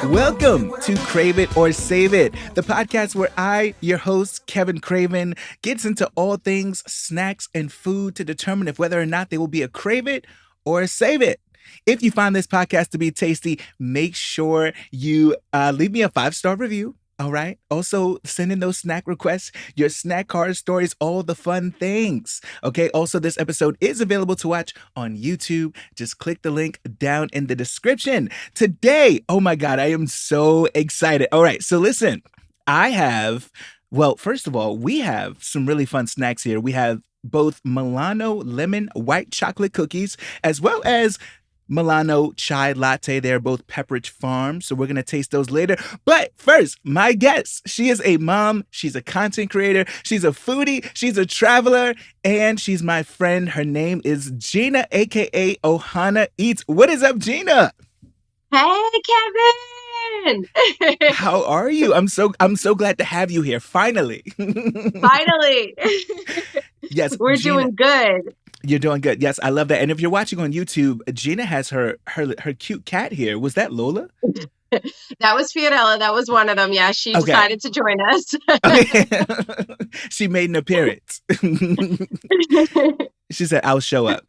Welcome to Crave It or Save It, the podcast where I, your host, Kevin Craven, gets into all things snacks and food to determine if whether or not they will be a crave it or a save it. If you find this podcast to be tasty, make sure you leave me a 5-star review. All right. Also, send in those snack requests, your snack card stories, all the fun things. Okay. Also, this episode is available to watch on YouTube. Just click the link down in the description. Today, oh my God, I am so excited. All right. So listen, first of all, we have some really fun snacks here. We have both Milano lemon white chocolate cookies, as well as Milano chai latte. They're both Pepperidge Farms, so we're going to taste those later. But first, my guest. She is a mom. She's a content creator. She's a foodie. She's a traveler. And she's my friend. Her name is Gina, a.k.a. Ohanaeatz. What is up, Gina? Hey, Kevin. How are you? I'm so glad to have you here. Finally. Finally. Yes. We're Gina, doing good. You're doing good. Yes, I love that. And if you're watching on YouTube, Gina has her cute cat here. Was that Lola? That was Fiorella. That was one of them. Yeah, she decided to join us. Okay. She made an appearance. She said, "I'll show up."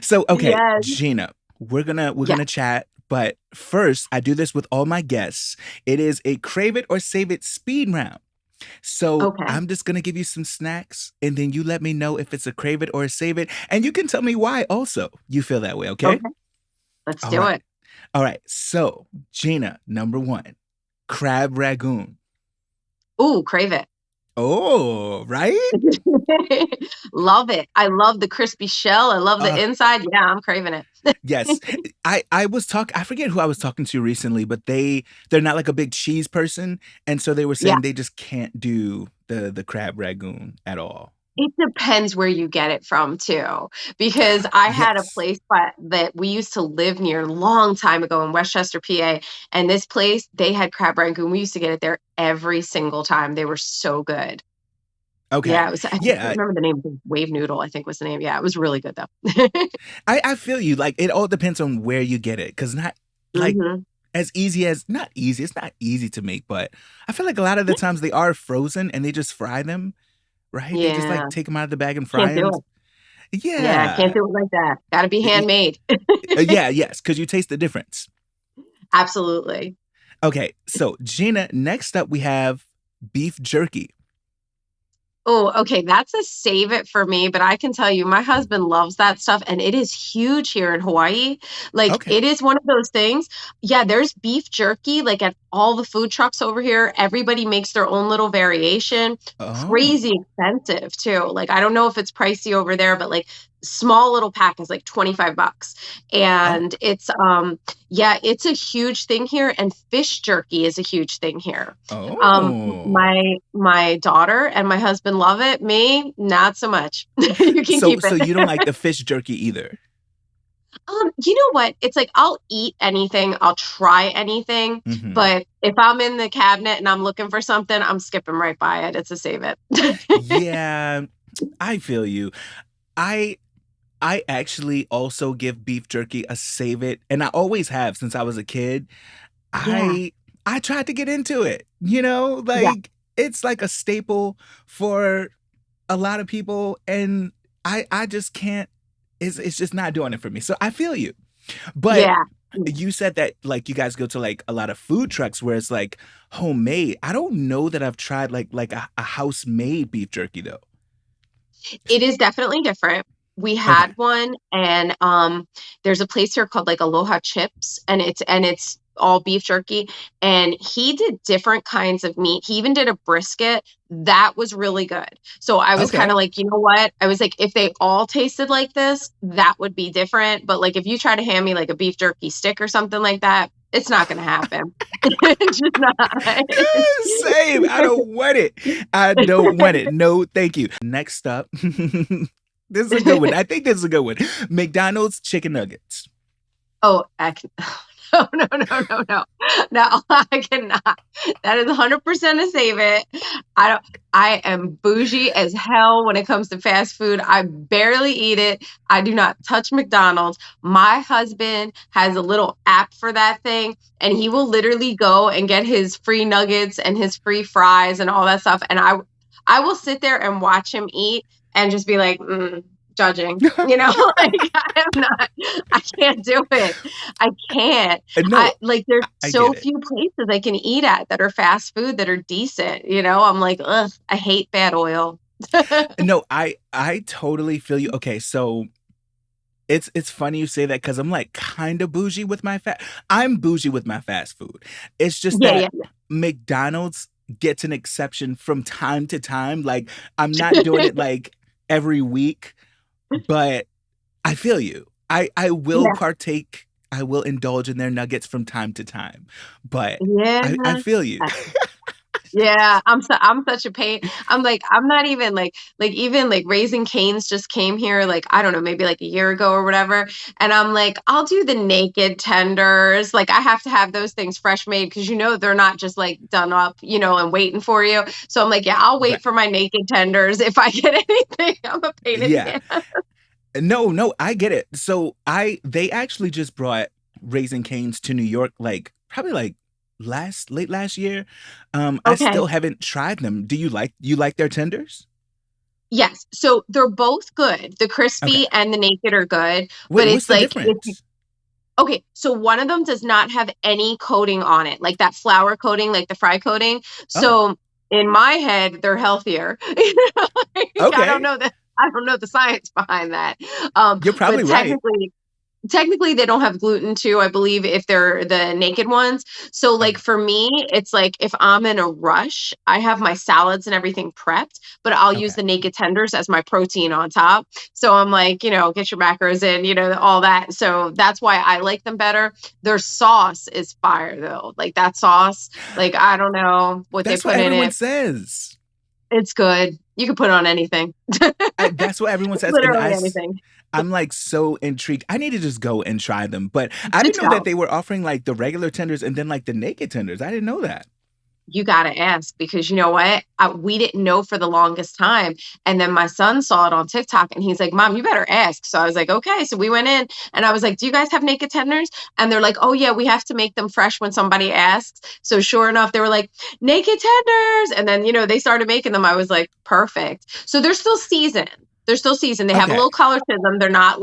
So, okay, yes. Gina, we're gonna chat. But first, I do this with all my guests. It is a crave it or save it speed round. So I'm just going to give you some snacks, and then you let me know if it's a crave it or a save it. And you can tell me why also you feel that way, okay? Let's do it. All right. So, Gina, number 1, crab ragoon. Ooh, crave it. Oh, right? Love it. I love the crispy shell. I love the inside. Yeah, I'm craving it. Yes. I forget who I was talking to recently, but they're not like a big cheese person. And so they were saying they just can't do the crab ragoon at all. It depends where you get it from, too, because I had a place that we used to live near a long time ago in Westchester, PA, and this place, they had crab ragoon. We used to get it there every single time. They were so good. Okay. Yeah, I remember the name. Wave Noodle, I think was the name. Yeah, it was really good, though. I feel you. Like, it all depends on where you get it, because not easy. It's not easy to make, but I feel like a lot of the times they are frozen and they just fry them. Right? Yeah. They just like take them out of the bag and fry them. Yeah, can't do it like that. Got to be handmade. Yes, because you taste the difference. Absolutely. Okay, so Gina, next up we have beef jerky. Oh, okay. That's a save it for me, but I can tell you, my husband loves that stuff, and it is huge here in Hawaii. Like, it is one of those things. Yeah, there's beef jerky, like at all the food trucks over here. Everybody makes their own little variation. Crazy expensive too. Like, I don't know if it's pricey over there, but like small little pack is like $25. And it's a huge thing here. And fish jerky is a huge thing here. My daughter and my husband love it. Me, not so much. You can keep it. So you don't like the fish jerky either? You know what? It's like, I'll eat anything. I'll try anything. Mm-hmm. But if I'm in the cabinet and I'm looking for something, I'm skipping right by it. It's a save it. Yeah, I feel you. I actually also give beef jerky a save it. And I always have since I was a kid. I tried to get into it, it's like a staple for a lot of people. And I just can't. It's just not doing it for me. So I feel you. But you said that like you guys go to like a lot of food trucks where it's like homemade. I don't know that I've tried like a house-made beef jerky though. It is definitely different. We had one, and there's a place here called like Aloha Chips, and it's all beef jerky, and he did different kinds of meat. He even did a brisket that was really good. So I was kind of like, you know what? I was like, if they all tasted like this, that would be different. But like, if you try to hand me like a beef jerky stick or something like that, it's not going to happen. It's just not. Same. I don't want it. No, thank you. Next up. This is a good one. I think this is a good one. McDonald's chicken nuggets. Oh, No. No, I cannot. That is 100% a save it. I don't, I am bougie as hell when it comes to fast food. I barely eat it. I do not touch McDonald's. My husband has a little app for that thing, and he will literally go and get his free nuggets and his free fries and all that stuff. And I will sit there and watch him eat and just be like, judging, like I can't do it. I can't. No, There's I so get it. few places I can eat at that are fast food that are decent. I'm like, ugh, I hate bad oil. No, I totally feel you. Okay, so it's funny you say that because I'm like kind of bougie with my I'm bougie with my fast food. It's just Yeah, that McDonald's gets an exception from time to time. Like I'm not doing it like every week, but I feel you. I will yeah, partake. I will indulge in their nuggets from time to time, but yeah. I feel you. Yeah, I'm such a pain. I'm not even even like Raising Cane's just came here like I don't know, maybe like a year ago or whatever. And I'm like, I'll do the naked tenders. Like I have to have those things fresh made because they're not just like done up, and waiting for you. So I'm like, yeah, I'll Right. wait for my naked tenders if I get anything. I'm a pain in Yeah. the ass. No, I get it. So they actually just brought Raising Cane's to New York like probably like late last year. I Okay. still haven't tried them. Do you like their tenders? Yes. So they're both good. The Okay. crispy and the naked are good, but Wait, what's it's the like if difference? okay, so one of them does not have any coating on it, like that flour coating, like the fry coating. Oh, So in my head, they're healthier. Like, okay. I don't know the science behind that. You're But probably right. technically they don't have gluten too, I believe, if they're the naked ones. So like Okay. for me, it's like if I'm in a rush, I have my salads and everything prepped, but I'll use Okay. the naked tenders as my protein on top. So I'm like, get your macros in, all that. So that's why I like them better. Their sauce is fire though. Like that sauce, like I don't know what they That's what put in everyone it. says. It's good. You can put it on anything. That's what everyone says, and Literally anything. I'm like so intrigued. I need to just go and try them. But I didn't Just know that go. they were offering like the regular tenders and then like the naked tenders. I didn't know that. You got to ask because you know what? We didn't know for the longest time. And then my son saw it on TikTok and he's like, Mom, you better ask. So I was like, okay. So we went in and I was like, do you guys have naked tenders? And they're like, oh, yeah, we have to make them fresh when somebody asks. So sure enough, they were like, naked tenders. And then, they started making them. I was like, perfect. So they're still seasoned. They're still seasoned. They have a Okay. little color to them. They're not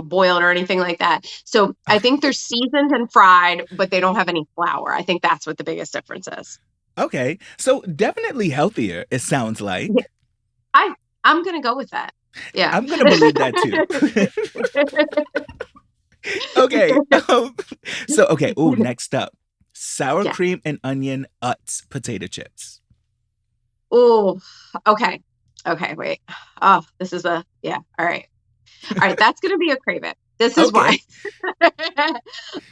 boiled or anything like that. So I think they're seasoned and fried, but they don't have any flour. I think that's what the biggest difference is. Okay. So definitely healthier, it sounds Yeah, like. I I'm gonna go with that. Yeah. I'm gonna believe that too. Okay. So okay. Oh, next up. Sour Yeah. cream and onion Utz potato chips. Oh, okay. Okay, wait. Oh, this is yeah. All right. All right, that's gonna be a Crave It. This is why. Okay.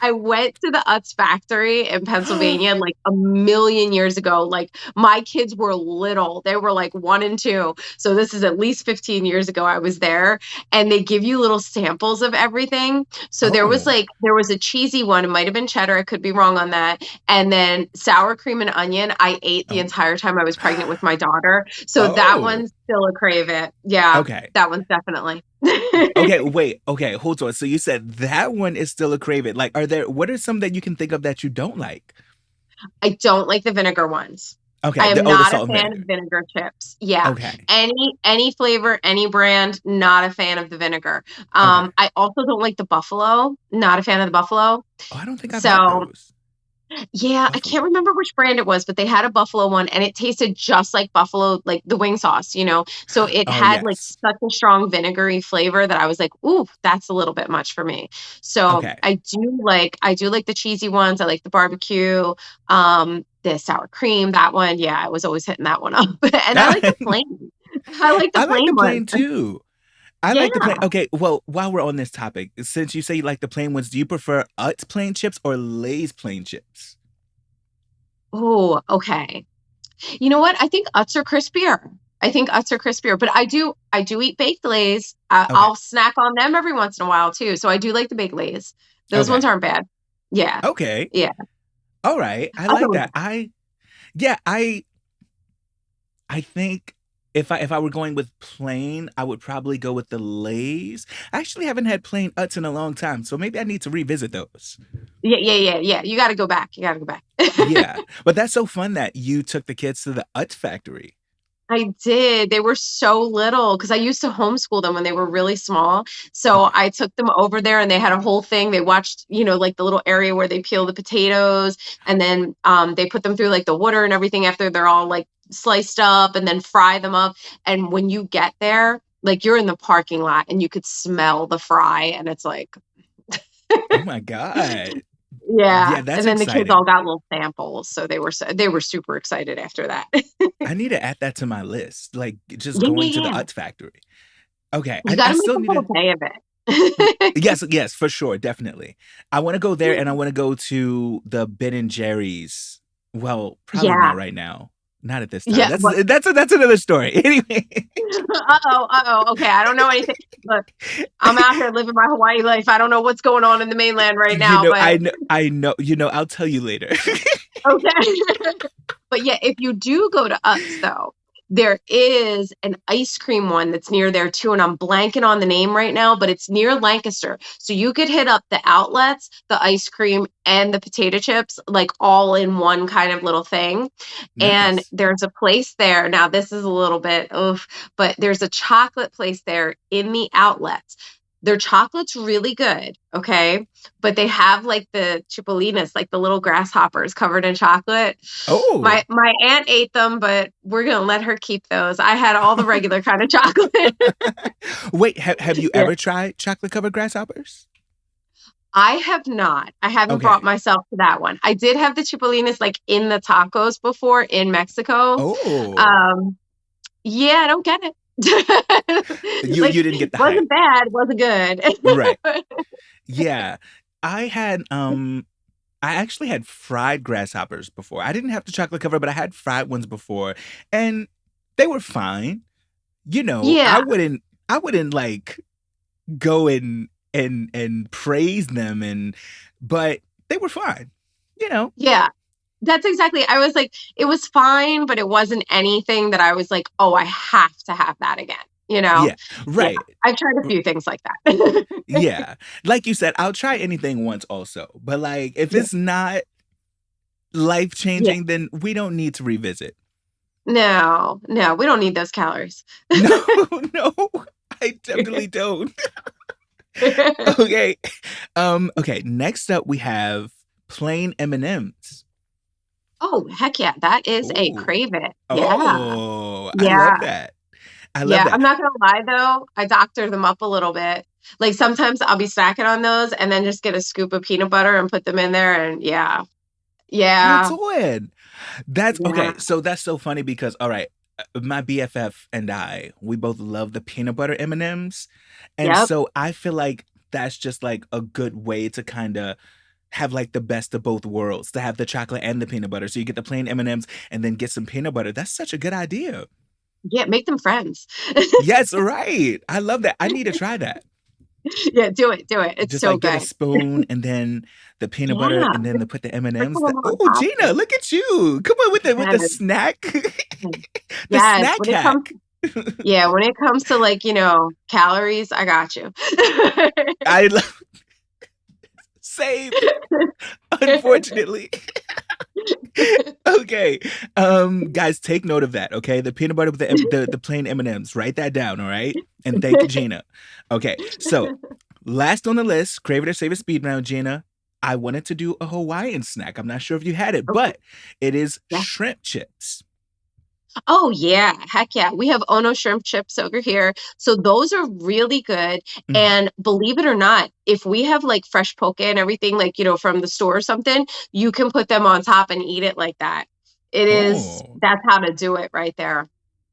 I went to the Utz factory in Pennsylvania like a million years ago. Like my kids were little. They were like 1 and 2. So this is at least 15 years ago I was there. And they give you little samples of everything. So Oh. there was a cheesy one. It might have been cheddar. I could be wrong on that. And then sour cream and onion. I ate the Oh. entire time I was pregnant with my daughter. So that Oh. one's still a Crave It. Yeah, Okay. that one's definitely. Okay, wait. Okay, hold on. So you said that one is still a crave it. Like, what are some that you can think of that you don't like? I don't like the vinegar ones. I Okay, am the not a salt and fan of vinegar. vinegar chips. Yeah. Okay. Any flavor, any brand, not a fan of the vinegar. Okay. I also don't like the buffalo. Not a fan of the buffalo. Oh, I don't think I've had So those. yeah, I can't Buffalo. remember which brand it was, but they had a buffalo one and it tasted just like buffalo, like the wing sauce. So it Oh, had like yes. such a strong vinegary flavor that I was like, ooh, that's a little bit much for me. So Okay. I do like the cheesy ones. I like the barbecue, the sour cream, that one. Yeah, I was always hitting that one up. And I like the I plain. I like the like plain the ones. plain too. I like the plain. Yeah. Okay, well, while we're on this topic, since you say you like the plain ones, do you prefer Utz plain chips or Lay's plain chips? Oh, okay. You know what? I think Utz are crispier. But I do eat baked lays. Okay. I'll snack on them every once in a while too. So I do like the baked lays. Those ones Okay. aren't bad. Yeah. Okay. Yeah. All right. I like Other that. Yeah, I think if I were going with plain, I would probably go with the Lay's. I actually haven't had plain Utz in a long time, so maybe I need to revisit those. Yeah. You got to go back. You got to go back. Yeah, but that's so fun that you took the kids to the Utz factory. I did. They were so little because I used to homeschool them when they were really small. So Okay. I took them over there and they had a whole thing. They watched, like the little area where they peel the potatoes and then they put them through like the water and everything after they're all like sliced up and then fry them up. And when you get there, like you're in the parking lot and you could smell the fry and it's like, Oh my god. yeah. Yeah, that's And then the kids all exciting. got little samples. So they were super excited after that. I need to add that to my list. Like just Yeah, going to the yeah. Utz factory. Okay, You I got to make still a need full to. day of it. Yes, for sure, definitely. I want to go there, and I want to go to the Ben and Jerry's. Well, probably Yeah. not right now. Not at this time. Yeah. That's another story. Anyway, Uh-oh. Okay, I don't know anything. Look, I'm out here living my Hawaii life. I don't know what's going on in the mainland right now, but I know. I'll tell you later. okay. But yeah, if you do go to Utz though, there is an ice cream one that's near there too, and I'm blanking on the name right now, but it's near Lancaster. So you could hit up the outlets, the ice cream, and the potato chips, like all in one kind of little thing. And Nice. there's a place there. Now, this is a little bit oof, but there's a chocolate place there in the outlets. Their chocolate's really good, okay? But they have like the chipolinas, like the little grasshoppers covered in chocolate. Oh, My aunt ate them, but we're gonna let her keep those. I had all the regular kind of chocolate. wait. Have you Yeah. ever tried chocolate covered grasshoppers? I have not. I haven't brought Okay. myself to that one. I did have the chipolinas like in the tacos before in Mexico. Oh, Um, yeah, I don't get it. Like, you didn't get the hype, wasn't bad, wasn't right? good. Yeah, I had I actually had fried grasshoppers before. I didn't have the chocolate cover, but I had fried ones before, and they were fine. Yeah, I wouldn't like go and praise them but they were fine. You know. yeah. That's exactly. I was like, it was fine, but it wasn't anything that I was like, oh, I have to have that again. You know? Yeah, Yeah. right. I've tried a few things like that. Yeah. Like you said, I'll try anything once also. But like if Yeah. it's not life Yeah. changing, then we don't need to revisit. No, no, we don't need those calories. No, no, I definitely don't. Okay. Okay, next up we have plain M&Ms. Oh, heck yeah. That is a Oh. crave it. Yeah. Oh, I love Yeah. that. I love Yeah. that. I'm not gonna lie though, I doctor them up a little bit. Like sometimes I'll be snacking on those and then just get a scoop of peanut butter and put them in there and yeah. Right Yeah. on. That's Yeah. okay. So that's so funny because all right, my BFF and I, we both love the peanut butter M&Ms. And Yep. so I feel like that's just like a good way to kind of have like the best of both worlds, to have the chocolate and the peanut butter. So you get the plain M&Ms and then get some peanut butter. That's such a good idea. Yeah, make them friends. Yes, right. I love that. I need to try that. Yeah, do it. Do it. It's Just so like get a good. spoon and then the peanut butter Yeah. and then put the M&Ms. Sprinkle them on Oh, top. Gina, look at you. Come on with the Yes. snack. The Yes. snack When it comes hack. Yeah, when it comes to like, calories, I got you. I love same, unfortunately. Okay. Guys, take note of that, okay? The peanut butter with the plain M&Ms. Write that down, all right? And thank Gina. Okay. So, last on the list, crave it or save it speed round, Gina. I wanted to do a Hawaiian snack. I'm not sure if you had it, Okay. but it is Yeah. shrimp chips. Oh yeah, heck yeah. We have Ono shrimp chips over here. So those are really good. Mhm. And believe it or not, if we have like fresh poke and everything, like, from the store or something, you can put them on top and eat it like that. Oh. That's how to do it right there.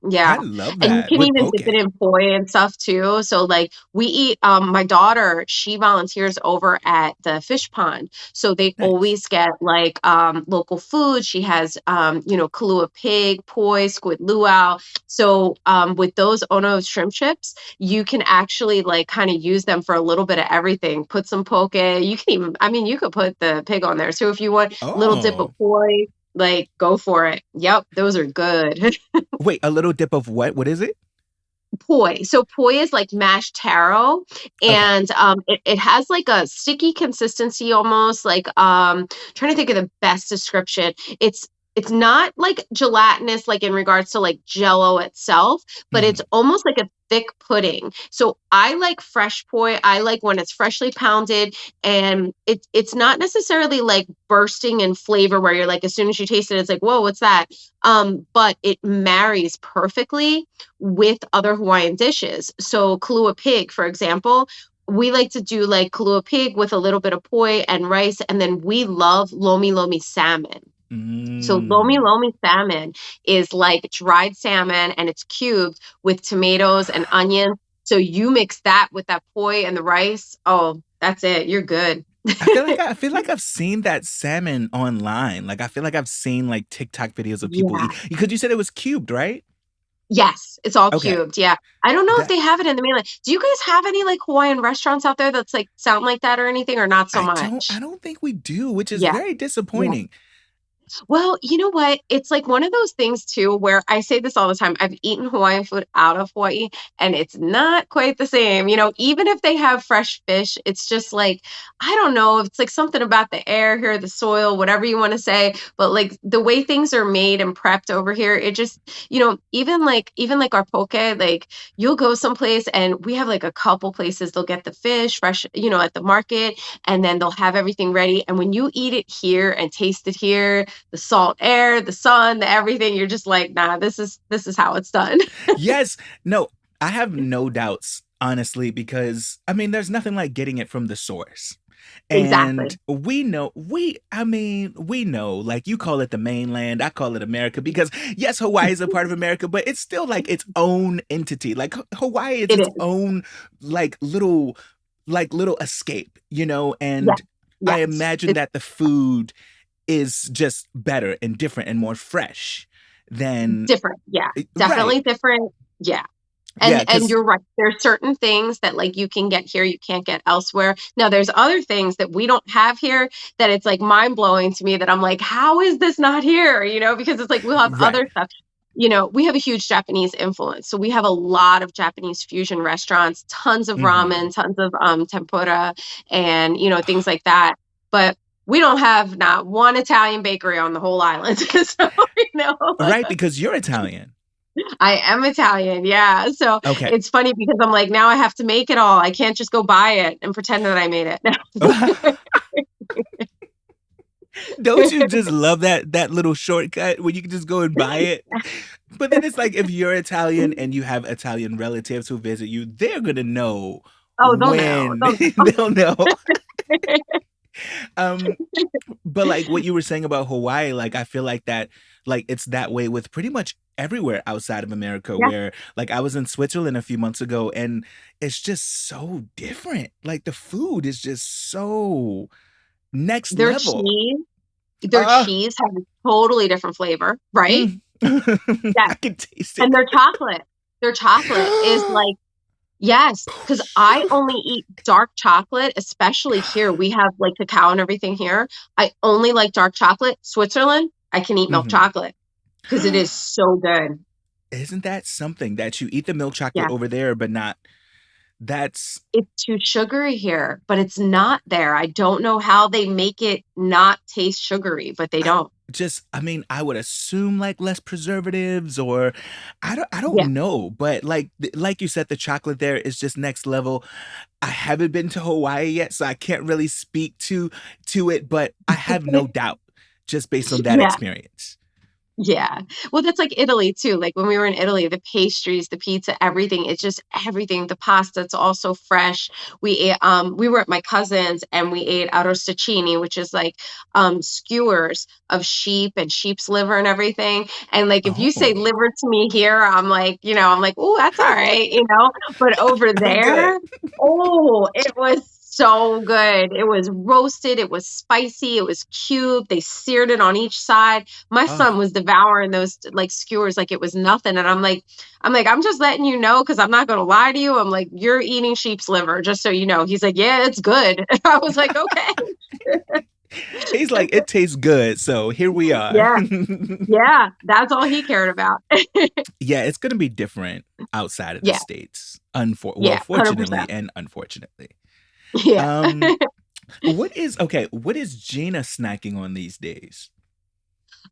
Yeah. I love And you that can with even poke. dip it in poi and stuff too. So like we eat my daughter, she volunteers over at the fish pond. So they Nice. always get like local food. She has Kahlua pig, poi, squid luau. So with those Ono shrimp chips, you can actually like kind of use them for a little bit of everything. Put some poke. You can even you could put the pig on there. So if you want a little dip of Oh, poi, like go for it. Yep, those are good. wait, a little dip of what? What is it? Poi. So poi is like mashed taro, Okay. and it has like a sticky consistency almost like trying to think of the best description. It's not like gelatinous like in regards to like jello itself, but it's Hmm. almost like a thick pudding. So I like fresh poi. I like when it's freshly pounded, and it's not necessarily like bursting in flavor where you're like as soon as you taste it it's like whoa, what's that? But it marries perfectly with other Hawaiian dishes. So Kahlua pig, for example, we like to do like Kahlua pig with a little bit of poi and rice, and then we love lomi lomi salmon. So lomi Mm. lomi salmon is like dried salmon and it's cubed with tomatoes and onions. So you mix that with that poi and the rice. Oh, that's it. You're good. I feel like I've seen that salmon online. Like I feel like I've seen like TikTok videos of people Yeah. eat because you said it was cubed, right? Yes, it's all Okay. cubed. Yeah. I don't know if That they have it in the mainland. Do you guys have any like Hawaiian restaurants out there that's like sound like that or anything or not so I much? don't think we do, which is Yeah. very Yeah. disappointing. Well, you know what? It's like one of those things too where I say this all the time. I've eaten Hawaiian food out of Hawaii and it's not quite the same. Even if they have fresh fish, it's just like, I don't know, it's like something about the air here, the soil, whatever you want to say, but like the way things are made and prepped over here, it just, even like our poke, like you'll go someplace and we have like a couple places they'll get the fish fresh, at the market and then they'll have everything ready. And when you eat it here and taste it here, the salt air, the sun, the everything. You're just like, nah, this is how it's done. Yes. No, I have no doubts, honestly, because I mean, there's nothing like getting it from the source. And Exactly. we know, like you call it the mainland, I call it America because yes, Hawaii is a part of America, but it's still like its own entity. Like Hawaii is It its is. own like little escape, Yes. and I Yes. imagine It's that the food is just better and different and more fresh than different. Yeah. right. Definitely different. Yeah. Yeah, And cuz you're right. There's certain things that like you can get here, you can't get elsewhere. Now there's other things that we don't have here that it's like mind blowing to me that I'm like, how is this not here? Because it's like we'll have right. other stuff. We have a huge Japanese influence. So we have a lot of Japanese fusion restaurants, tons of Mhm. ramen, tons of tempura and things like that. But we don't have not one Italian bakery on the whole island. So, you know. Right, because you're Italian. I am Italian, yeah. So Okay. it's funny because I'm like, now I have to make it all. I can't just go buy it and pretend that I made it. Don't you just love that little shortcut where you can just go and buy it? But then it's like if you're Italian and you have Italian relatives who visit you, they're gonna know Oh, they'll know. when They'll they'll know. know. Um, but like what you were saying about Hawaii, like I feel like that, like it's that way with pretty much everywhere outside of America. Yeah, Where like I was in Switzerland a few months ago, and it's just so different. Like the food is just so next their level. cheese, their Ah, cheese has a totally different flavor, right? mm. Yeah, I can taste and it. their chocolate is like yes, because I only eat dark chocolate, especially here. We have like cacao and everything here. I only like dark chocolate. Switzerland, I can eat milk Mhm. chocolate because it is so good. Isn't that something that you eat the milk chocolate Yeah. over there, but not that's It's too sugary here, but it's not there. I don't know how they make it not taste sugary, but they I don't. I mean, I would assume like less preservatives or I don't Yeah. know, but like you said, the chocolate there is just next level. I haven't been to Hawaii yet, so I can't really speak to it, but I have no doubt just based on that Yeah. experience. Yeah. Well, that's like Italy too. Like when we were in Italy, the pastries, the pizza, everything, it's just everything. The pasta, it's all so fresh. We were at my cousin's and we ate arrosticini, which is like skewers of sheep and sheep's liver and everything. And like if you say Oh, liver to me here, I'm like, oh, that's all right, you know. But over I'm good. there, oh, it was so good. It was roasted, it was spicy, it was cubed. They seared it on each side. My son Oh, was devouring those like skewers like it was nothing. And I'm just letting you know because I'm not gonna lie to you. I'm like, you're eating sheep's liver, just so you know. He's like, yeah, it's good. I was like, okay. he's like, it tastes good, so here we are. Yeah, yeah. That's all he cared about. Yeah, it's gonna be different outside of the Yeah, states. Well, yeah, fortunately 100%. and unfortunately. Yeah. Um, what is Gina snacking on these days?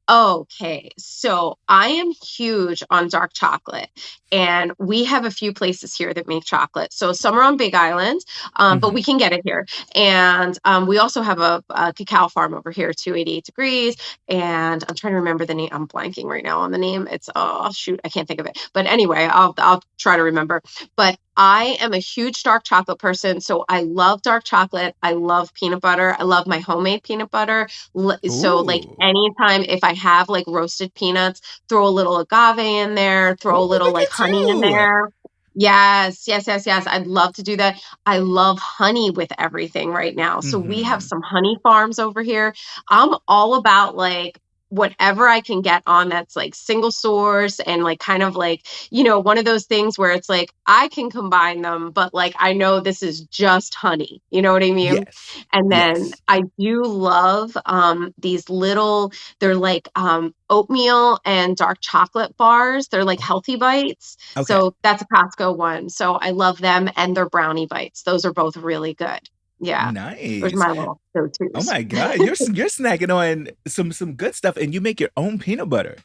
Okay, so I am huge on dark chocolate, and we have a few places here that make chocolate. So some are on Big Island, but we Hmm. can get it here. And we also have a cacao farm over here, 288 degrees. And I'm trying to remember the name. I'm blanking right now on the name. It's oh shoot, I can't think of it. But anyway, I'll try to remember. But I am a huge dark chocolate person, so I love dark chocolate. I love peanut butter. I love my homemade peanut butter. So like Ooh. anytime if I have like roasted peanuts, throw a little agave in there, throw a Ooh, little look like at honey in you. there. Yes, yes, yes, yes. I'd love to do that. I love honey with everything right now. So we have Hmm. some honey farms over here. I'm all about like whatever I can get on that's like single source and like kind of like, one of those things where it's like I can combine them, but like I know this is just honey. You know what I mean? Yes. And then Yes. I do love these little, they're like oatmeal and dark chocolate bars. They're like Oh, healthy bites. okay. So that's a Costco one. So I love them and their brownie bites. Those are both really good. Yeah. Those are Nice. my little Oh go-tos. my God, you're snacking on some good stuff, and you make your own peanut butter.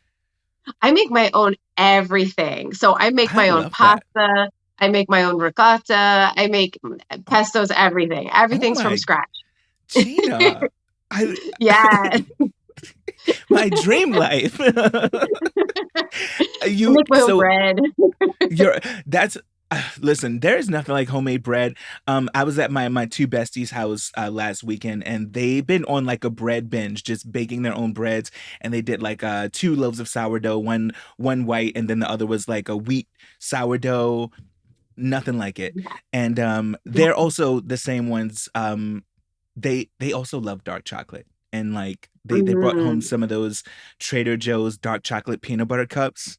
I make my own everything. So I make I my own love that. pasta. I make my own ricotta. I make Oh, pestos, everything. oh Everything's from my scratch. Gina, I Yeah. my dream life. I you make my own so bread. you're that's listen, there's nothing like homemade bread. I was at my two besties' house last weekend, and they've been on like a bread binge, just baking their own breads. And they did like two loaves of sourdough, one white, and then the other was like a wheat sourdough. Nothing like it. Yeah. And Yeah. they're also the same ones. They also love dark chocolate, and like they brought home Mm. some of those Trader Joe's dark chocolate peanut butter cups.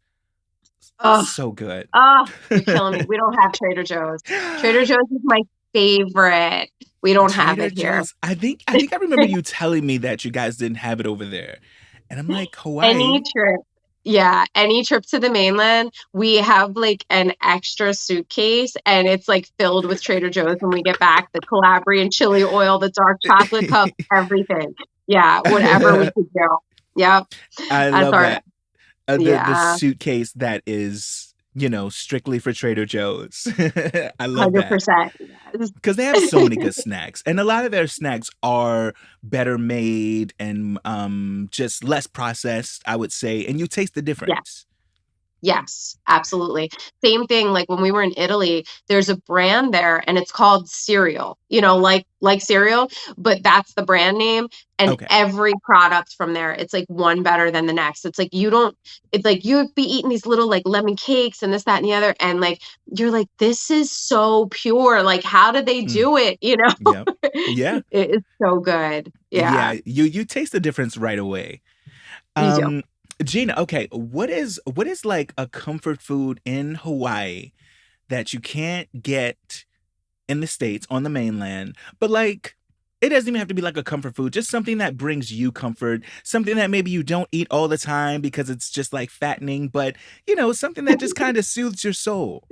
Oh, So good. oh, you're killing me. We don't have Trader Joe's. Trader Joe's is my favorite. We don't have Trader it here. Joe's. I think I remember you telling me that you guys didn't have it over there. And I'm like, Any Hawaii? trip, yeah, any trip to the mainland, we have like an extra suitcase and it's like filled with Trader Joe's when we get back, the Calabrian chili oil, the dark chocolate cup, everything. Yeah, whatever we could do. Yep. I That's love our, that. The yeah, suitcase that is, strictly for Trader Joe's. I love that. 100%. Yes. Because they have so many good snacks, and a lot of their snacks are better made and just less processed, I would say, and you taste the Yeah. difference. Yes, absolutely. Same thing, like when we were in Italy, there's a brand there and it's called cereal, like cereal, but that's the brand name. And Okay. every product from there, it's like one better than the next. It's like you'd be eating these little like lemon cakes and this, that, and the other. And like, you're like, this is so pure. Like, how did they Mm, do it? yep. Yeah. It is so good. Yeah, Yeah. You taste the difference right away. you do. Um, Gina, okay, what is like a comfort food in Hawaii that you can't get in the States on the mainland, but like it doesn't even have to be like a comfort food, just something that brings you comfort, something that maybe you don't eat all the time because it's just like fattening, but something that just kind of soothes your soul.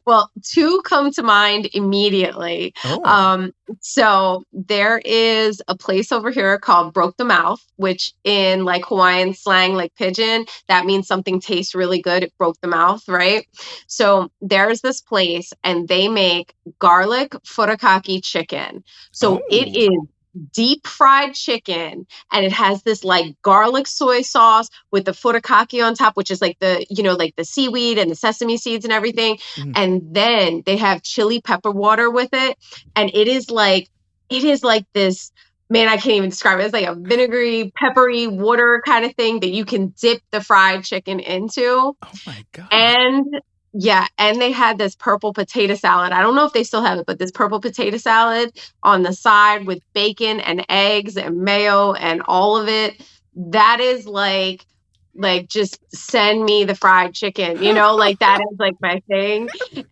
Well, two come to mind immediately. Oh. Um, so there is a place over here called Broke the Mouth, which in like Hawaiian slang, like pigeon, that means something tastes really good. It broke the mouth, right? So there's this place and they make garlic furikake chicken. So it Oh. is deep fried chicken, and it has this like garlic soy sauce with the furikake on top, which is like the, like the seaweed and the sesame seeds and everything. Mm. And then they have chili pepper water with it. And it is like this, man, I can't even describe it. It's like a vinegary, peppery water kind of thing that you can dip the fried chicken into. Oh my God. And yeah, and they had this purple potato salad. I don't know if they still have it, but this purple potato salad on the side with bacon and eggs and mayo and all of it. That is like just send me the fried chicken, like that is like my thing.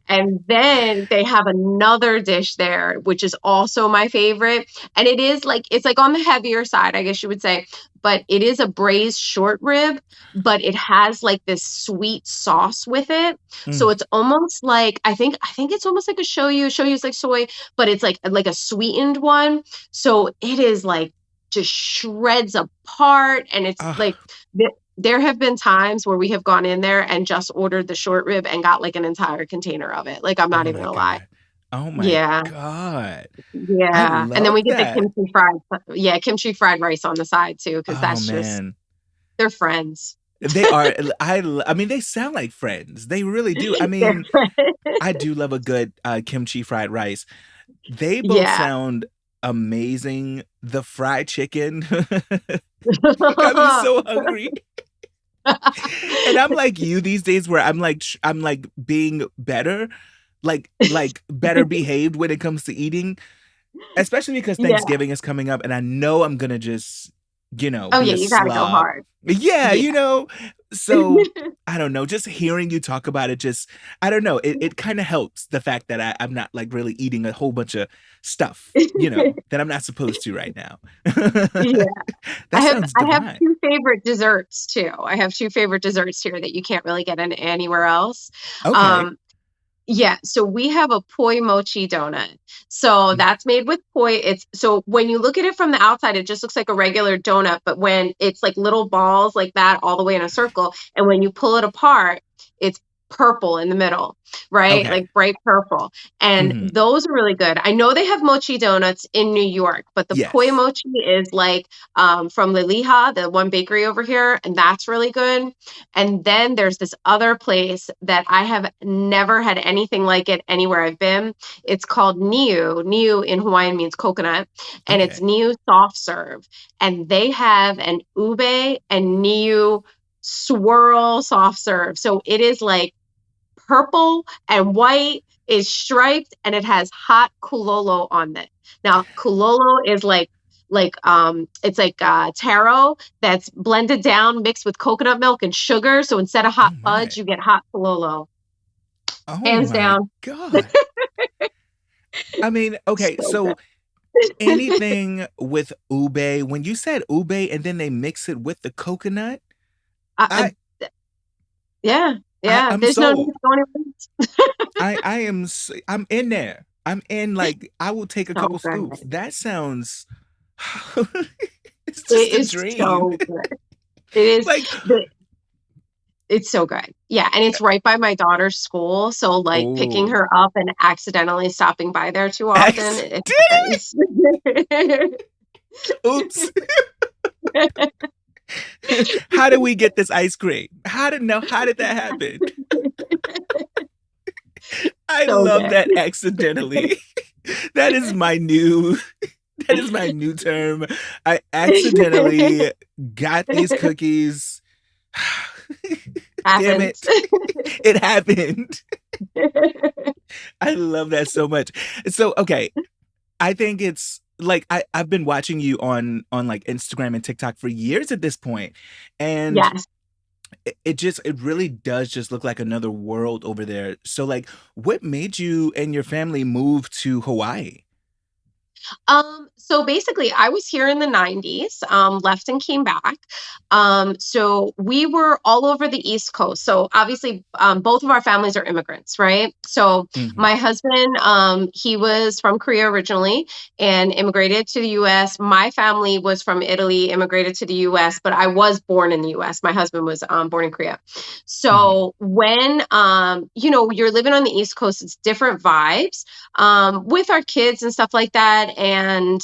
And then they have another dish there, which is also my favorite. And it's like on the heavier side, I guess you would say, but it is a braised short rib, but it has like this sweet sauce with it. So Mm. it's almost like, I think it's almost like a shoyu. Shoyu is like soy, but it's like a sweetened one. So it is like just shreds apart. And it's Oh, like, there have been times where we have gone in there and just ordered the short rib and got like an entire container of it. Like, I'm oh not even my gonna lie. God. Oh my Yeah. God. I Yeah. And then love we get the that. kimchi fried rice on the side too, because Oh that's just, man. they're friends. They are. I mean, they sound like friends. They really do. I They're mean, friends. I do love a good kimchi fried rice. They both Yeah. sound amazing. The fried chicken got me so hungry. And I'm like you these days, where I'm like being better, like better behaved when it comes to eating, especially because Yeah. Thanksgiving is coming up, and I know I'm gonna just, Oh be yeah, a you gotta go slob. hard. Yeah, Yeah. So I don't know, just hearing you talk about it, just I don't know, it kind of helps the fact that I'm not like really eating a whole bunch of stuff, that I'm not supposed to right now. Yeah. That sounds I have divine. two favorite desserts too. I have two favorite desserts here that you can't really get in anywhere else. Okay. Um, Yeah, so we have a poi mochi donut. So Mm. that's made with poi. So when you look at it from the outside, it just looks like a regular donut, but when it's like little balls like that all the way in a circle, and when you pull it apart, it's purple in the middle, right? Okay. Like bright purple. And Mhm. those are really good. I know they have mochi donuts in New York, but the poi Yes. mochi is like from Liliha, the one bakery over here, and that's really good. And then there's this other place that I have never had anything like it anywhere I've been. It's called Niu. Niu in Hawaiian means coconut, and it's Okay. Niu soft serve. And they have an ube and Niu swirl soft serve. So it is like purple and white, is striped, and it has hot kulolo on it. Now, kulolo is it's like taro that's blended down, mixed with coconut milk and sugar. So instead of Oh hot my. fudge, you get hot kulolo. Oh Hands my down. God. I mean, okay, So so good. anything with ube, when you said ube and then they mix it with the coconut, I, I yeah, yeah. I'm There's no need sold. to go anywhere. I'm in there. I'm in, like, I will take a So couple scoops. good. That sounds it's just It a is dream. so good. It is. Like, It's so good. Yeah, and it's right by my daughter's school, so, like, picking oh, her up and accidentally stopping by there too often, it accidentally. happens. Oops. How did we get this ice cream? How did that happen? I So love good. that accidentally. That is my new that is my new term. I accidentally got these cookies. Damn Happens. it. It happened. I love that so much. So, okay, I think it's like I've been watching you on like Instagram and TikTok for years at this point, and Yes. it really does just look like another world over there. So, like, what made you and your family move to Hawaii? So basically I was here in the 90s, left and came back. So we were all over the East Coast. So obviously, both of our families are immigrants, right? So Mhm. my husband, he was from Korea originally and immigrated to the US. My family was from Italy, immigrated to the US, but I was born in the US. My husband was born in Korea. Mhm. So when you're living on the East Coast, it's different vibes with our kids and stuff like that. that and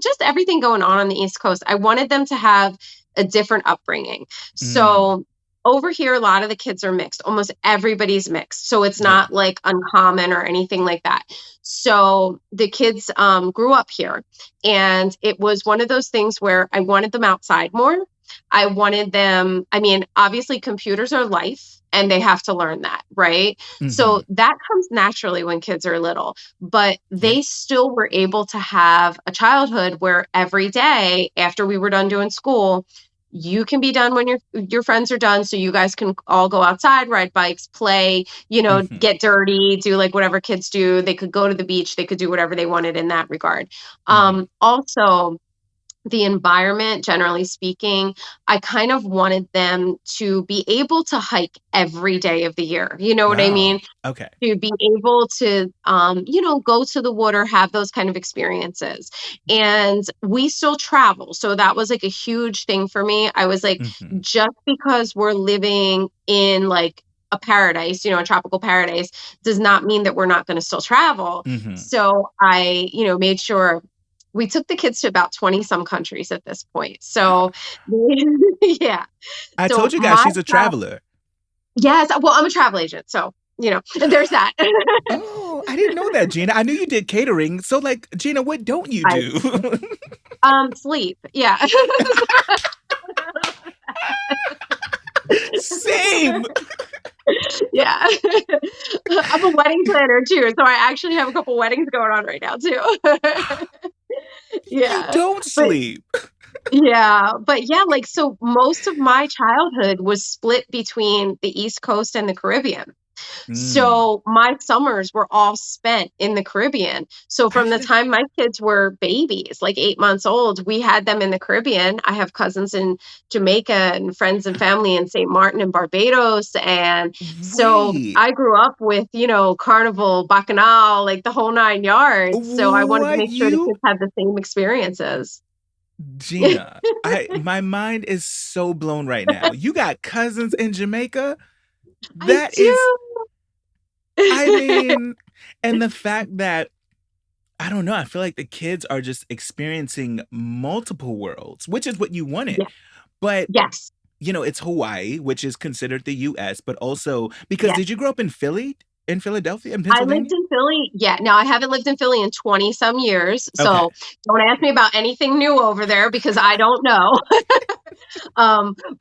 just everything going on the East Coast. I wanted them to have a different upbringing. Mm. So over here, a lot of the kids are mixed. Almost everybody's mixed. So it's Yeah. not like uncommon or anything like that. So the kids grew up here. And it was one of those things where I wanted them outside more. I wanted them, I mean, obviously, computers are life and they have to learn that, right? Mm-hmm. So that comes naturally when kids are little, but Yeah. they still were able to have a childhood where every day after we were done doing school, you can be done when your friends are done, so you guys can all go outside, ride bikes, play, Mm-hmm. get dirty, do like whatever kids do. They could go to the beach, they could do whatever they wanted in that regard. Mm-hmm. Also, the environment, generally speaking, I kind of wanted them to be able to hike every day of the year. You know what I Wow. mean? Okay. To be able to, go to the water, have those kind of experiences. And we still travel. So that was like a huge thing for me. I was like, Mm-hmm. just because we're living in like a paradise, a tropical paradise, does not mean that we're not going to still travel. Mm-hmm. So I, made sure we took the kids to about 20 some countries at this point. So, yeah. I So told you guys my she's a traveler. yes, well, I'm a travel agent, so, there's that. Oh, I didn't know that, Gina. I knew you did catering. So, like, Gina, what don't you I do? sleep, yeah. Same. Yeah. I'm a wedding planner too, so I actually have a couple weddings going on right now too. You Yeah. don't But sleep. yeah, like, so most of my childhood was split between the East Coast and the Caribbean. Mm. So my summers were all spent in the Caribbean. So I from the didn't. time my kids were babies, like 8 months old, we had them in the Caribbean. I have cousins in Jamaica and friends and family in St. Martin and Barbados. And so Wait. I grew up with, Carnival, Bacchanal, like the whole 9 yards. So I wanted to What make sure the you? kids had the same experiences. Gina, my mind is so blown right now. You got cousins in Jamaica? I That is, do. I mean, and the fact that I don't know, I feel like the kids are just experiencing multiple worlds, which is what you wanted. Yeah. But Yes. it's Hawaii, which is considered the US, but also because Yeah. did you grow up in Philly, in Philadelphia, in I lived Pennsylvania? in Philly. Yeah, no, I haven't lived in Philly in 20 some years. Okay. So don't ask me about anything new over there because I don't know.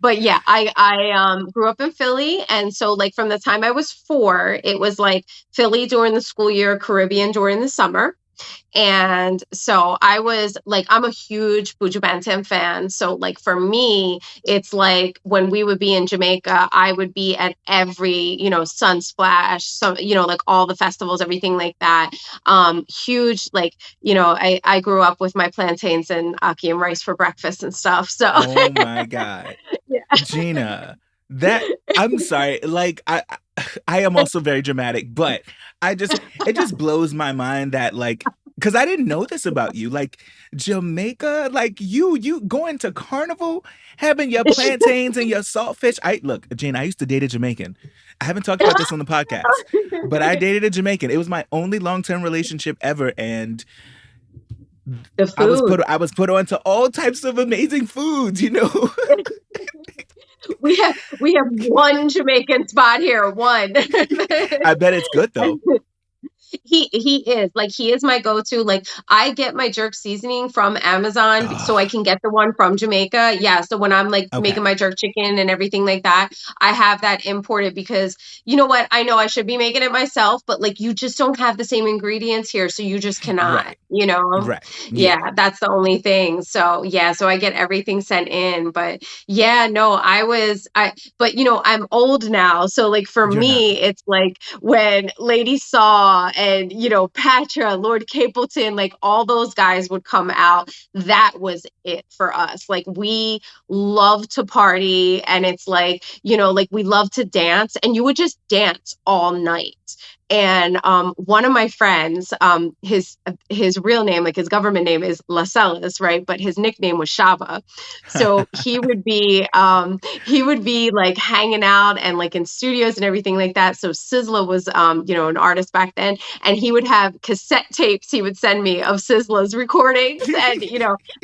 But yeah, I grew up in Philly. And so like from the time I was 4, it was like Philly during the school year, Caribbean during the summer. And so I was like, I'm a huge Buju Banton fan. So like for me, it's like when we would be in Jamaica, I would be at every, Sunsplash, some, like all the festivals, everything like that. Huge, like, I grew up with my plantains and ackee and rice for breakfast and stuff. So Oh my God. yeah. Gina, that I'm sorry. Like I am also very dramatic, but it just blows my mind that like because I didn't know this about you. Like Jamaica, like you going to Carnival, having your plantains and your saltfish. Gina, I used to date a Jamaican. I haven't talked about this on the podcast, but I dated a Jamaican. It was my only long-term relationship ever, and The food. I was put onto all types of amazing foods. We have one Jamaican spot here, one. I bet it's good though. He is my go-to. Like I get my jerk seasoning from Amazon so I Ah, can get the one from Jamaica. Yeah, so when I'm like okay. making my jerk chicken and everything like that, I have that imported because you know what? I know I should be making it myself, but like you just don't have the same ingredients here, so you just cannot, Right. you know? Right. Yeah. Yeah, that's the only thing. So, yeah, so I get everything sent in, but yeah, no, but I'm old now. So like for You're not. me, it's like when Lady Saw and Patra, Lord Capleton, like all those guys would come out. That was it for us. Like we love to party, and it's like we love to dance, and you would just dance all night. And one of my friends, his real name, like his government name, is Lascelles, right? But his nickname was Shava. So he would be like hanging out and like in studios and everything like that. So Sizzla was an artist back then, and he would have cassette tapes he would send me of Sizzla's recordings and,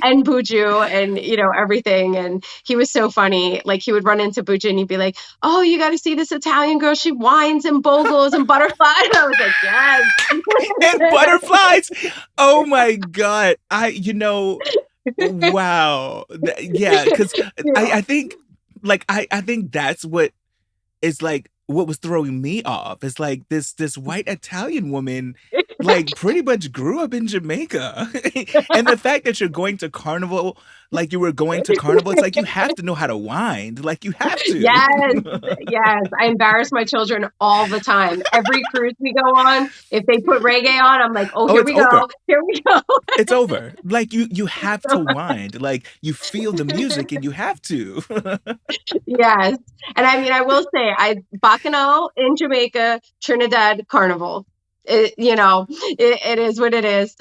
and Buju and, everything. And he was so funny. Like he would run into Buju and he'd be like, oh, you got to see this Italian girl. She whines and bogles and butterflies. I was like, yes. And butterflies. Oh my God. Wow. Yeah. Cause I think like, I think that's what is like what was throwing me off. It's like this white Italian woman like pretty much grew up in Jamaica. And the fact that you're going to carnival, like you were going to carnival, it's like you have to know how to wind. Like you have to. Yes, yes. I embarrass my children all the time. Every cruise we go on, if they put reggae on, I'm like, oh, Oh, here it's we over. go. Here we go. It's over. Like you have to wind. Like you feel the music and you have to. Yes. And I mean, I will say, Bacchanal in Jamaica, Trinidad Carnival. It is what it is.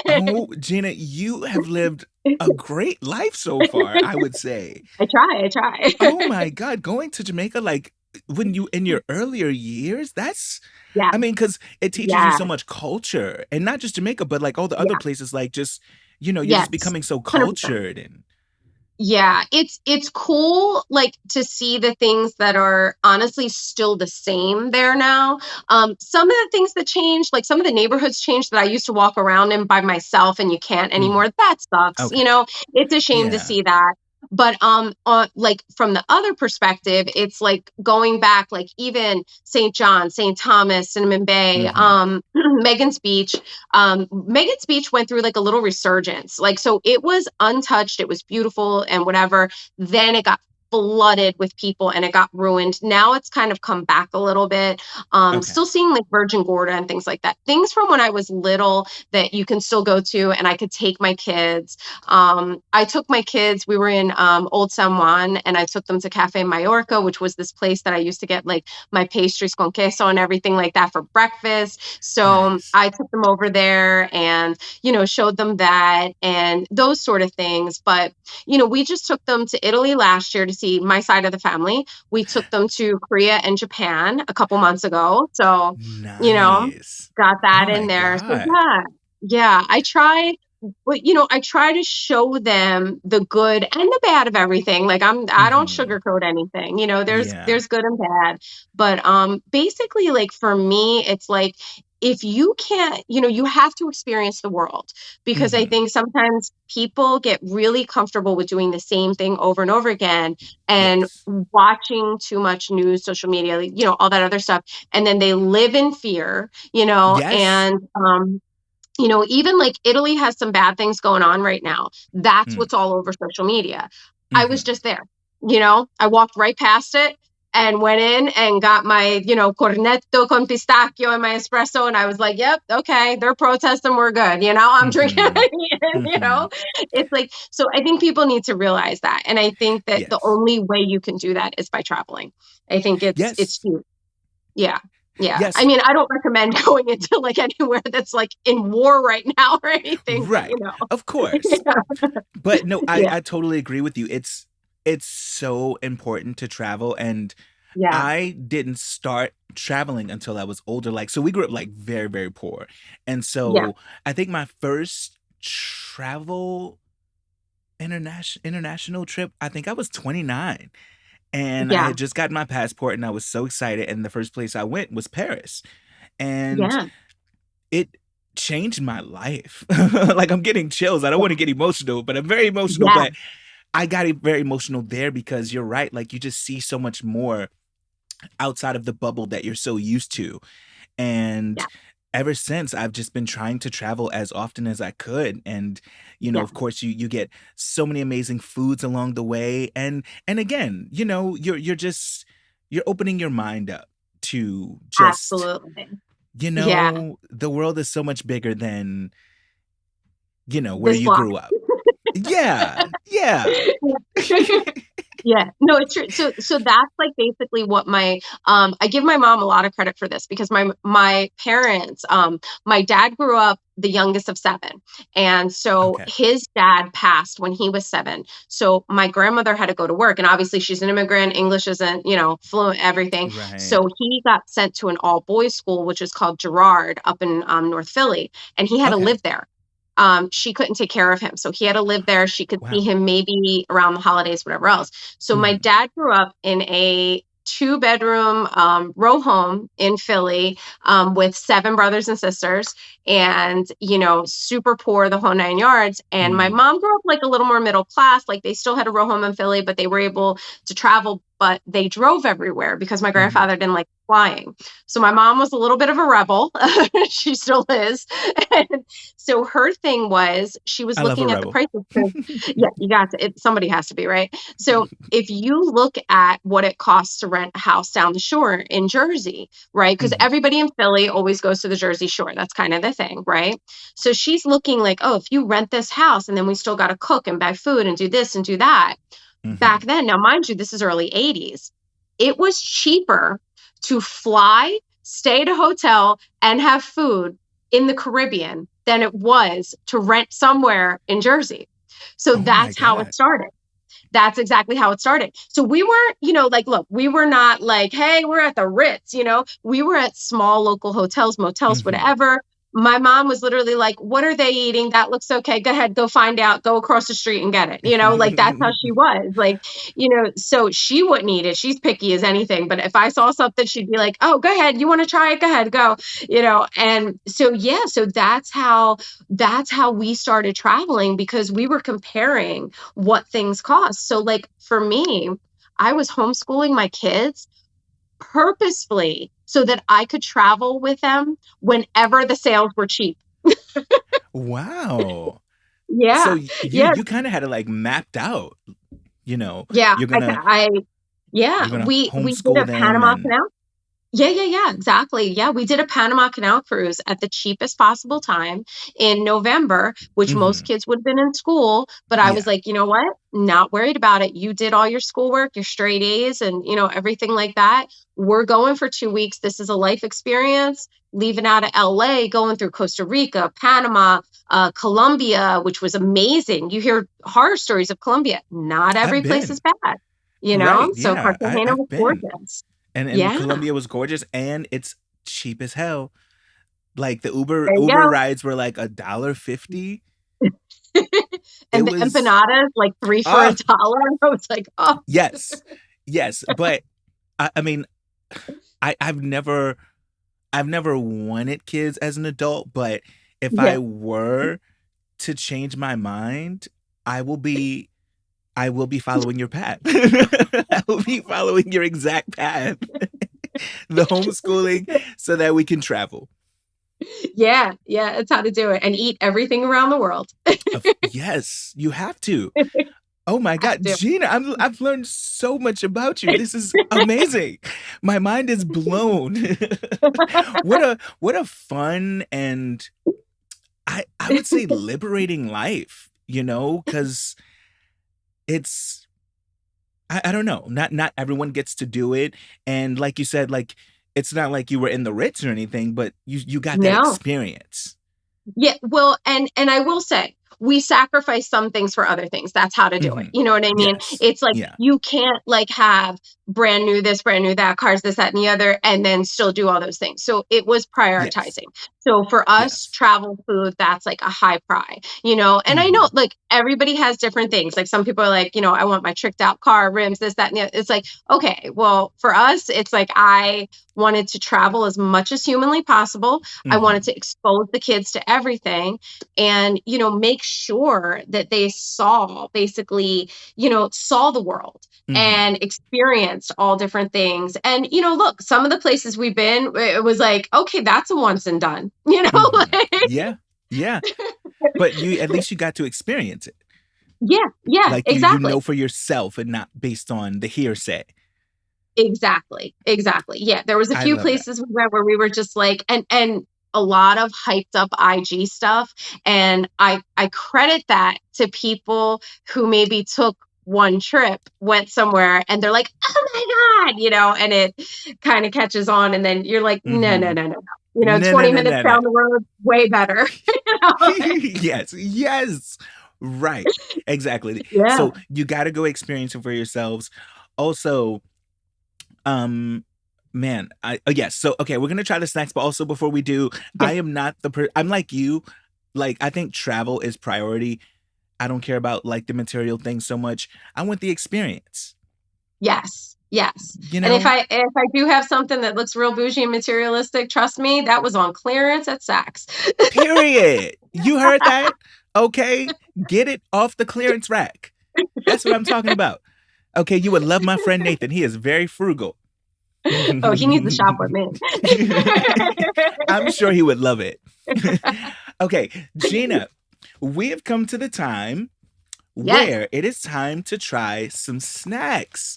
Oh, Gina, you have lived a great life so far, I would say. I try. Oh my God, going to Jamaica like when you in your earlier years, Yeah, I mean, because it teaches you yeah, so much culture and not just Jamaica, but like all the other yeah. places, like just, you're just Yes. becoming so 100%. cultured and Yeah, it's cool like to see the things that are honestly still the same there now. Some of the things that changed, like some of the neighborhoods changed that I used to walk around in by myself and you can't Mhm. anymore. That sucks, Okay. It's a shame to Yeah. see that. But like from the other perspective, it's like going back, like even St. John, St. Thomas, Cinnamon Bay, Mhm. Megan's Beach. Megan's Beach went through like a little resurgence. Like, so it was untouched, it was beautiful and whatever. Then it got flooded with people and it got ruined. Now it's kind of come back a little bit. Okay. Still seeing like Virgin Gorda and things like that. Things from when I was little that you can still go to and I could take my kids. I took my kids, we were in Old San Juan and I took them to Cafe Mallorca, which was this place that I used to get like my pastries con queso and everything like that for breakfast. So Nice. I took them over there and, showed them that and those sort of things. But, we just took them to Italy last year to see my side of the family. We took them to Korea and Japan a couple months ago. So, you know, Nice. got Oh that in my there. So God. yeah, yeah, I try, but I try to show them the good and the bad of everything. Like I don't Mhm. sugarcoat anything. There's Yeah. there's good and bad. But basically like for me, it's like if you can't, you have to experience the world because I Mhm. think sometimes people get really comfortable with doing the same thing over and over again and Yes. watching too much news, social media, like, all that other stuff. And then they live in fear, Yes. and even like Italy has some bad things going on right now. That's Mm. what's all over social media. I was Mhm. just there, I walked right past it and went in and got my, cornetto con pistacchio and my espresso. And I was like, yep, okay, they're protesting, we're good. I'm drinking, Mhm. you know, Mhm. it's like, so I think people need to realize that. And I think that the Yes. only way you can do that is by traveling. I think it's Yes. huge. Yeah. Yeah. I Yes. mean, I don't recommend going into like anywhere that's like in war right now or anything, but Right. Of course. But no, I Yeah. I totally agree with you. It's so important to travel and Yeah. I didn't start traveling until I was older. Like so we grew up like very, very poor. And Yeah. so I think my first travel international trip, I think I was 29 and I Yeah. had just gotten my passport and I was so excited and the first place I went was Paris. And Yeah. it changed my life. Like, I'm getting chills. I don't wanna get emotional, but I'm very emotional, Yeah. but I got very emotional there because you're right, like, you just see so much more outside of the bubble that you're so used to, and Yeah. ever since, I've just been trying to travel as often as I could, and, Yeah. of course, you get so many amazing foods along the way, and again, you're just you're opening your mind up to just Absolutely. you Yeah. know, the world is so much bigger than, where This you block. grew up. Yeah, yeah. Yeah, no, it's true. So that's like basically what my I give my mom a lot of credit for this because my parents, my dad grew up the youngest of seven. And so Okay. his dad passed when he was seven. So my grandmother had to go to work. And obviously she's an immigrant, English isn't, fluent, everything. Right. So he got sent to an all boys school, which is called Girard up in North Philly. And he had to Okay. live there. She couldn't take care of him. So he had to live there. She could see Wow. him maybe around the holidays, whatever else. So my Mhm. dad grew up in a two-bedroom row home in Philly with seven brothers and sisters and, super poor, the whole nine yards. And my Mm. mom grew up like a little more middle class. Like they still had a row home in Philly, but they were able to travel, but they drove everywhere because my Mhm. grandfather didn't like flying. So my mom was a little bit of a rebel. She still is. And so her thing was she was I love a looking at the rebel. prices because yeah, you got to somebody has to be, right? So if you look at what it costs to rent a house down the shore in Jersey, right? Because Mhm. everybody in Philly always goes to the Jersey Shore. That's kind of the thing, right? So she's looking like, oh, if you rent this house and then we still got to cook and buy food and do this and do that. Back Mhm. then, now mind you, this is early 80s. It was cheaper to fly, stay at a hotel, and have food in the Caribbean than it was to rent somewhere in Jersey. So Oh my that's how it god. started. That's exactly how it started. So we weren't, like, look, we were not like, hey, we're at the Ritz, we were at small local hotels, motels, Mhm. whatever. My mom was literally like, what are they eating? That looks okay. Go ahead, go find out, go across the street and get it. Like that's how she was. Like, so she wouldn't eat it. She's picky as anything. But if I saw something, she'd be like, oh, go ahead. You want to try it? Go ahead, go. And so yeah, so that's how we started traveling because we were comparing what things cost. So, like, for me, I was homeschooling my kids purposefully so that I could travel with them whenever the sales were cheap. Wow. So Yeah. you Yeah. you kind of had it like mapped out, Yeah. you're I, gonna I, yeah. you're gonna We did homeschool a them Panama and Canal. Yeah, exactly. Yeah, we did a Panama Canal cruise at the cheapest possible time in November, which most mhm. kids would have been in school. But I was Yeah. like, you know what? Not worried about it. You did all your schoolwork, your straight A's, and everything like that. We're going for 2 weeks. This is a life experience. Leaving out of LA, going through Costa Rica, Panama, Colombia, which was amazing. You hear horror stories of Colombia. Not I've every place is been. bad, Right. So Yeah. Cartagena I've was been. gorgeous. And Yeah, Colombia was gorgeous and it's cheap as hell. Like the Uber there you Uber go. rides were like $1.50. It And the was empanadas, like 3 for a ah dollar. I was like, "Oh." yes. Yes. But I mean, I've never wanted kids as an adult, but if Yeah. I were to change my mind, I will be I will be following your path. I will be following your exact path. The homeschooling so that we can travel. Yeah, it's how to do it and eat everything around the world. Yes, you have to. Oh my Have god, to. Gina, I've learned so much about you. This is amazing. My mind is blown. What a fun and I would say liberating life, cuz it's I don't know. Not everyone gets to do it. And like you said, like it's not like you were in the Ritz or anything, but you got that No. experience. Yeah, well, and I will say, we sacrifice some things for other things. That's how to do it. Mhm. You know what I mean? Yes. It's like Yeah. you can't like have brand new this, brand new that, cars, this, that, and the other, and then still do all those things. So it was Yes. prioritizing. So for us, Yes. travel food, that's like a high pride, and I know Mhm. like everybody has different things. Like some people are like, I want my tricked out car, rims, this, that, and the other. It's like, okay, well, for us, it's like I wanted to travel as much as humanly possible. I wanted Mhm. to expose the kids to everything and, make sure that they saw basically, saw the world Mhm. and experienced all different things. And, look, some of the places we've been, it was like, okay, that's a once and done, Mhm. like, Yeah. Yeah. But you at least you got to experience it. yeah, Like you exactly. know for yourself and not based on the hearsay. Exactly. Yeah, there was a I few love that. places we went where we were just like and a lot of hyped up IG stuff, and I credit that to people who maybe took one trip went somewhere and they're like, oh my God, and it kind of catches on. And then you're like, no, no, no, no, no. 20 minutes down the road, way better. Yes. Right. Exactly. Yeah. So you got to go experience it for yourselves. Also, man, yes. So, okay, we're going to try the snacks, but also before we do, I am not I'm like you. Like, I think travel is priority. I don't care about like the material things so much. I want the experience. Yes. And if I do have something that looks real bougie and materialistic, trust me, that was on clearance at Saks. Period. You heard that? Okay, get it off the clearance rack. That's what I'm talking about. Okay, you would love my friend Nathan. He is very frugal. Oh, he needs to shop with me. I'm sure he would love it. Okay, Gina, we have come to the time where it is time to try some snacks.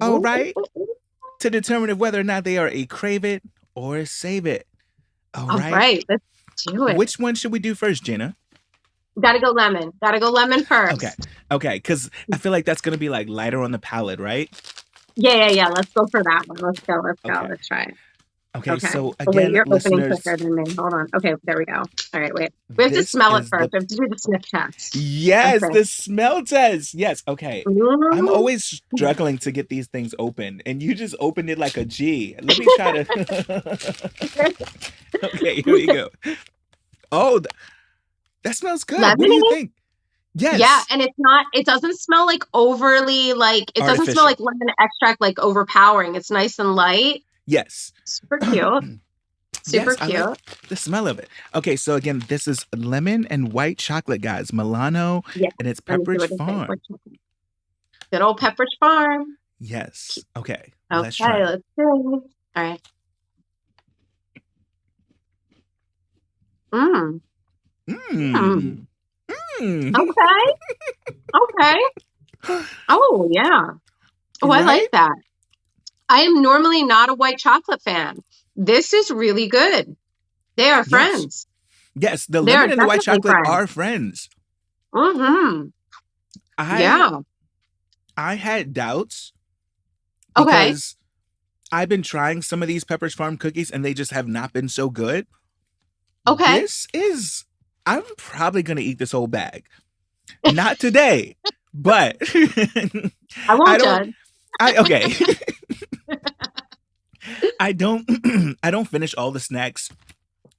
All right? To determine whether or not they are a Crave It or a Save It. All right, let's do it. Which one should we do first, Gina? Gotta go lemon first. Okay, because I feel like that's going to be like lighter on the palate, right? Yeah. Let's go for that one. Let's go. Let's try it. Okay, so again, wait, you're opening listeners, quicker than me. Hold on. Okay, there we go. All right, wait. We have to smell it first. We have to do the sniff test. Yes, the smell test. Yes, okay. I'm always struggling to get these things open, and you just opened it like a G. Let me try to... Okay, here we go. Oh, that smells good. Lemony? What do you think? Yes. Yeah, and it doesn't smell like overly, like, it doesn't smell like lemon extract, like overpowering. It's nice and light. Yes. Super cute. Super cute. I like the smell of it. Okay, so again, this is lemon and white chocolate, guys. Milano, and it's Pepperidge Farm. Good old Pepperidge Farm. Yes. Okay. Let's try it. Let's do it. All right. Okay. Oh, yeah. Oh, I like that. I am normally not a white chocolate fan. This is really good. They are friends. Yes, the lemon and the white chocolate are friends. Mm-hmm. I had doubts because I've been trying some of these Pepperidge Farm cookies and they just have not been so good. Okay. I'm probably going to eat this whole bag. Not today, but I won't judge. Okay. I don't finish all the snacks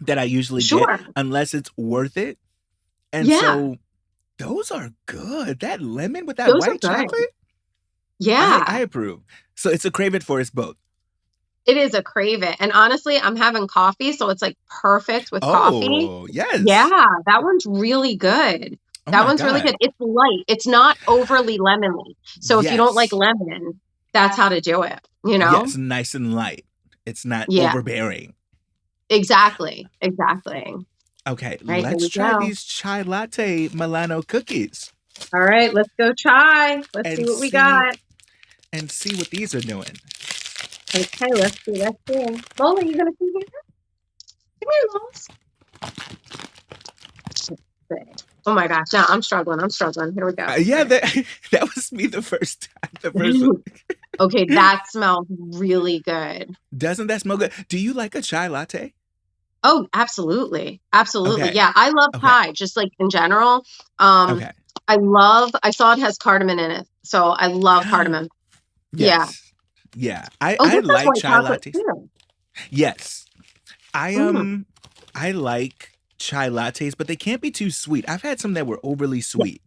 that I usually get unless it's worth it. And so those are good. That lemon with that white chocolate. Yeah. I approve. So it's a Crave It for us both. It is a Crave It. And honestly, I'm having coffee, so it's like perfect with coffee. Oh, yes. Yeah, that one's really good. That one's really good. It's light. It's not overly lemony. So if you don't like lemon, that's how to do it, Yeah, it's nice and light. It's not overbearing. Exactly. Okay, let's try these chai latte Milano cookies. All right, let's go chai. Let's see what we got. And see what these are doing. Okay, let's see. Lola, you gonna come here? Come here, Lola. Oh my gosh, now I'm struggling. Here we go. That was me the first time. Okay, that smells really good. Doesn't that smell good? Do you like a chai latte? Oh, absolutely. Okay. Yeah, I love chai, just like in general. I saw it has cardamom in it, so I love cardamom. Yes. Yeah. I like chai lattes. Too. Yes. I like chai lattes, but they can't be too sweet. I've had some that were overly sweet.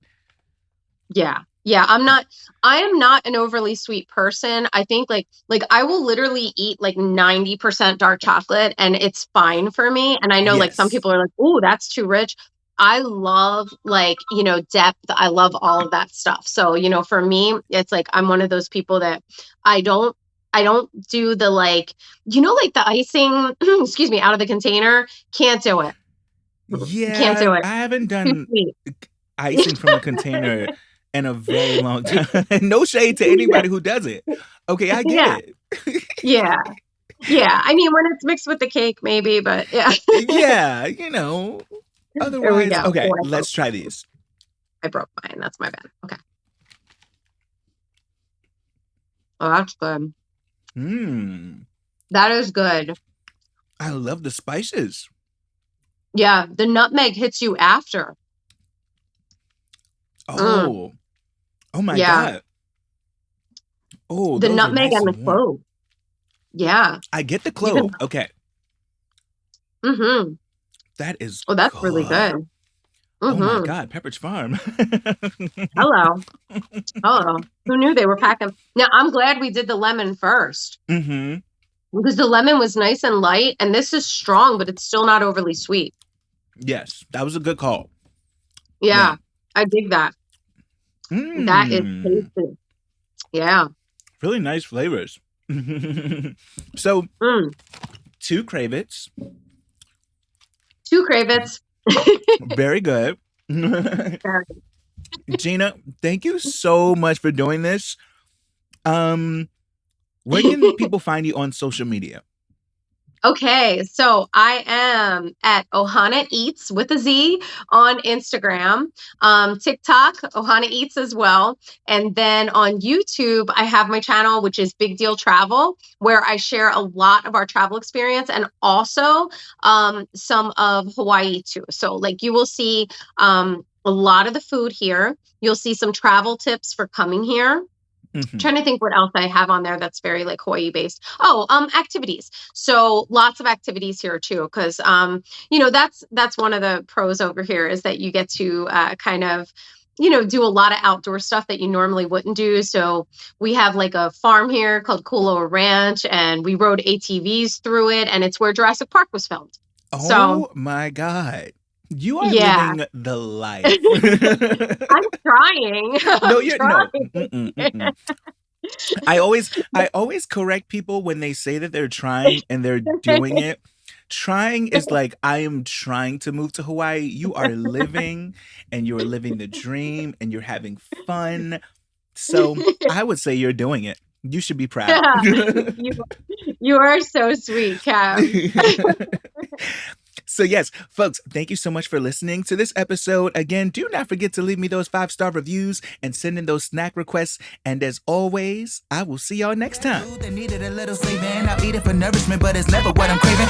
Yeah. I am not an overly sweet person. I think like I will literally eat like 90% dark chocolate and it's fine for me. And I know like some people are like, "Oh, that's too rich." I love like, depth. I love all of that stuff. So, for me, it's like I'm one of those people that I don't do the like, like the icing, excuse me, out of the container. Can't do it. Yeah. Can't do it. I haven't done icing from a container in a very long time. No shade to anybody who does it. Okay, I get it. Yeah. I mean, when it's mixed with the cake, maybe, but yeah. Yeah, Otherwise, okay, let's try these. I broke mine. That's my bad. Okay. Oh, that's good. Mmm. That is good. I love the spices. Yeah, the nutmeg hits you after. Oh. Oh my Yeah. God. Oh, The those are nutmeg nice and the and warm. clove. Yeah. I get the You can. clove. Okay. Mm-hmm. That is Oh, that's really good. good. Oh my Mm-hmm. God, Pepperidge Farm. Hello. Hello. Who knew they were packing? Now, I'm glad we did the lemon first Mm-hmm. because the lemon was nice and light, and this is strong, but it's still not overly sweet. Yes, that was a good call. Yeah. Yeah, I dig that. That is Mmm. tasty. Yeah. Really nice flavors. So, Mm. 2 Cravets. 2 Cravets. Very good. Gina, thank you so much for doing this. Where can people find you on social media? Okay, so I am at Ohanaeatz with a Z on Instagram, TikTok, Ohanaeatz as well. And then on YouTube, I have my channel, which is Big Deal Travel, where I share a lot of our travel experience and also some of Hawaii too. So, like, you will see a lot of the food here. You'll see some travel tips for coming here. Mm-hmm. Trying to think what else I have on there that's very like Hawaii based. Oh, activities. So lots of activities here too, because that's one of the pros over here is that you get to kind of do a lot of outdoor stuff that you normally wouldn't do. So we have like a farm here called Kuloa Ranch, and we rode ATVs through it, and it's where Jurassic Park was filmed. So Oh my God. You are yeah, living the life. I'm trying. No, I'm you're no. trying. Mm-mm, mm-mm. I always correct people when they say that they're trying and they're doing it. Trying is like, I am trying to move to Hawaii. You are living and you're living the dream and you're having fun. So I would say you're doing it. You should be proud. you, you are so sweet, Cam. So yes, folks, thank you so much for listening to this episode. Again, do not forget to leave me those 5-star reviews and send in those snack requests. And as always, I will see y'all next time. Food that needed a little saving. I'll eat it for nourishment, but it's never what I'm craving.